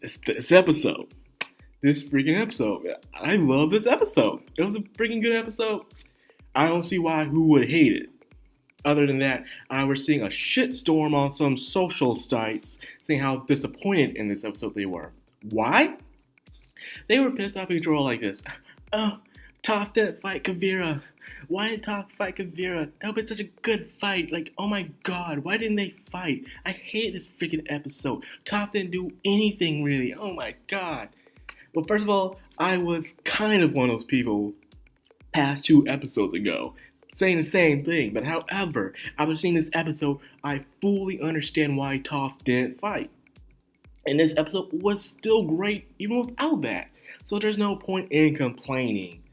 It's this episode. This freaking episode. I love this episode. It was a freaking good episode. I don't see who would hate it. Other than that, I was seeing a shitstorm on some social sites saying how disappointed in this episode they were. Why? They were pissed off because they were all like this. Oh, Toph didn't fight Kavira. Why did Toph fight Kavira? That would be such a good fight. Like, oh my god, why didn't they fight? I hate this freaking episode. Toph didn't do anything really. Oh my god. Well, first of all, I was kind of one of those people past 2 episodes ago saying the same thing. But however, after seeing this episode, I fully understand why Toph didn't fight. And this episode was still great even without that. So there's no point in complaining.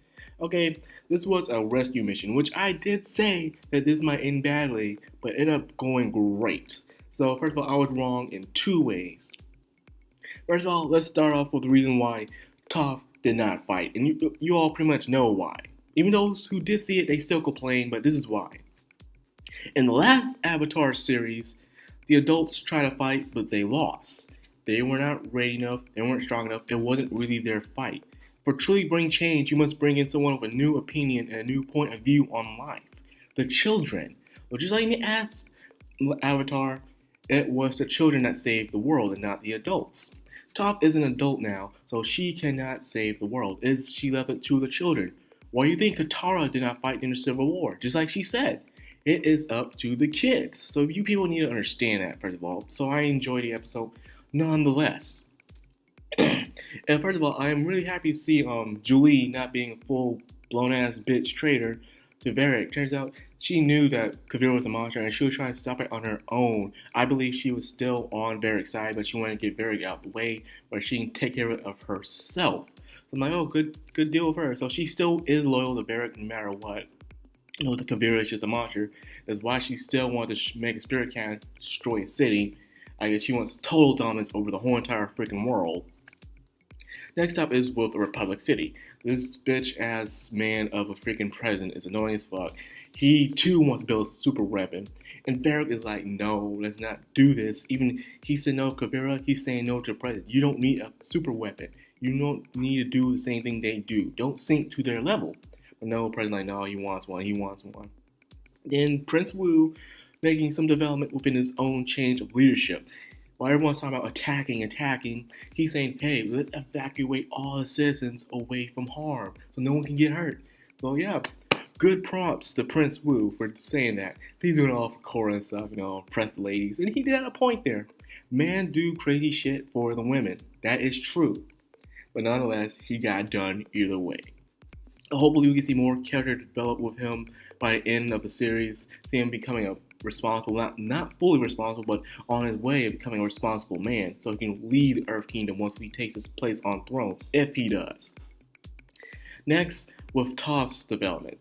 Okay, this was a rescue mission, which I did say that this might end badly, but ended up going great. So first of all, I was wrong in 2 ways. First of all, let's start off with the reason why Toph did not fight. And you all pretty much know why. Even those who did see it, they still complain, but this is why. In the last Avatar series, the adults tried to fight, but they lost. They were not ready enough, they weren't strong enough, it wasn't really their fight. For truly bring change, you must bring in someone with a new opinion and a new point of view on life. The children. Well, just like in the last Avatar, it was the children that saved the world and not the adults. Toph is an adult now, so she cannot save the world. She left it to the children. Why do you think Katara did not fight in the Civil War? Just like she said, it is up to the kids. So you people need to understand that, first of all. So I enjoyed the episode nonetheless. And first of all, I am really happy to see Julie not being a full blown ass bitch traitor to Varric. Turns out she knew that Kavira was a monster and she was trying to stop it on her own. I believe she was still on Varric's side, but she wanted to get Varric out of the way where she can take care of herself. So I'm like, oh, good deal with her. So she still is loyal to Varric no matter what. You know, the Kavira is just a monster. That's why she still wanted to make a spirit cannon destroy a city. I guess she wants total dominance over the whole entire freaking world. Next up is with Republic City. This bitch ass man of a freaking president is annoying as fuck. He too wants to build a super weapon. And Varric is like, no, let's not do this. Even he said no to Kavira, he's saying no to the president. You don't need a super weapon. You don't need to do the same thing they do. Don't sink to their level. But no, the president's like, no, he wants one. Then Prince Wu making some development within his own change of leadership. While everyone's talking about attacking, he's saying, hey, let's evacuate all the citizens away from harm so no one can get hurt. So yeah, good props to Prince Wu for saying that. He's doing it all for Korra and stuff, impress the ladies. And he did have a point there. Men do crazy shit for the women. That is true. But nonetheless, he got done either way. Hopefully we can see more character develop with him by the end of the series. See him becoming a responsible, not fully responsible, but on his way of becoming a responsible man. So he can lead the Earth Kingdom once he takes his place on throne, if he does. Next, with Toph's development.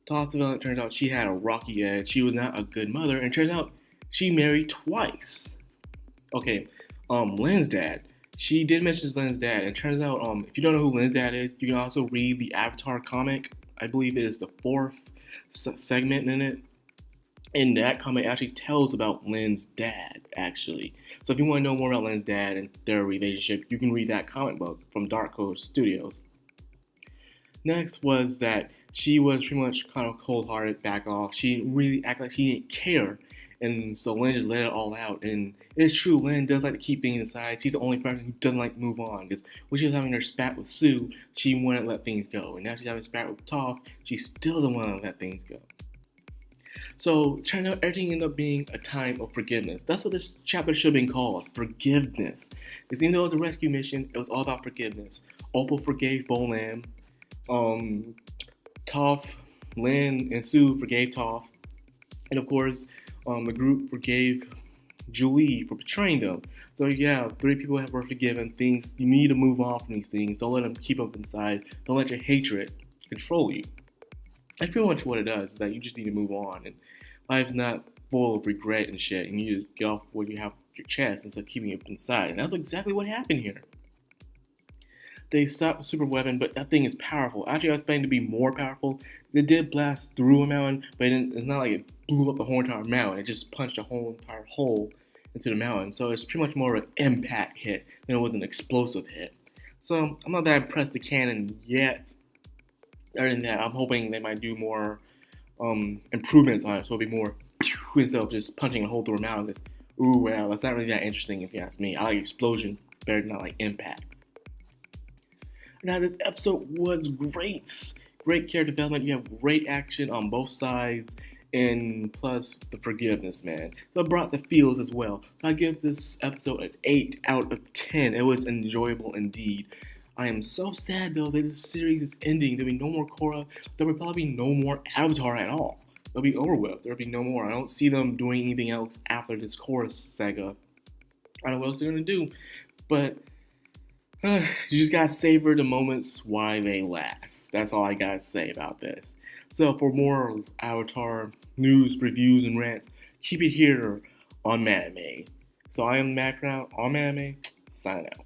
Toph's development turns out she had a rocky edge. She was not a good mother, and turns out she married twice. Okay, Lynn's dad. She did mention Lynn's dad, and it turns out, if you don't know who Lynn's dad is, you can also read the Avatar comic. I believe it is the 4th segment in it. And that comic actually tells about Lynn's dad, actually. So if you want to know more about Lynn's dad and their relationship, you can read that comic book from Dark Horse Studios. Next was that she was pretty much kind of cold-hearted, back off. She didn't really act like she didn't care. And so Lynn just let it all out. And it's true, Lynn does like to keep things inside. She's the only person who doesn't like to move on. Because when she was having her spat with Sue, she wouldn't let things go. And now she's having a spat with Toph, she still doesn't want to let things go. So it turned out everything ended up being a time of forgiveness. That's what this chapter should have been called, forgiveness. Because even though it was a rescue mission, it was all about forgiveness. Opal forgave Bolan. Toph, Lynn, and Sue forgave Toph. And of course, the group forgave Julie for betraying them. So yeah, 3 people were forgiven. Things you need to move on from these things. Don't let them keep up inside. Don't let your hatred control you. That's pretty much what it does. Is that you just need to move on, and life's not full of regret and shit. And you just get off what you have your chest instead of keeping it inside. And that's exactly what happened here. They stopped the super weapon, but that thing is powerful. Actually, I was expecting to be more powerful. It did blast through a mountain, but it's not like it blew up the whole entire mountain. It just punched a whole entire hole into the mountain. So it's pretty much more of an impact hit than it was an explosive hit. So I'm not that impressed with the canon yet. Other than that, I'm hoping they might do more improvements on it, so it'll be more instead of just punching a hole through a mountain. It's, ooh, well, that's not really that interesting if you ask me. I like explosion better than I like impact. Now, this episode was great. Great character development. You have great action on both sides, and plus the forgiveness, man. So it brought the feels as well. So I give this episode an 8 out of 10. It was enjoyable indeed. I am so sad though that this series is ending. There'll be no more Korra. There will probably be no more Avatar at all. They'll be over with. There'll be no more. I don't see them doing anything else after this Korra saga. I don't know what else they're gonna do, but you just gotta savor the moments while they last. That's all I gotta say about this. So for more Avatar news, reviews, and rants, keep it here on Manime. So I am Macrown on Manime. Sign out.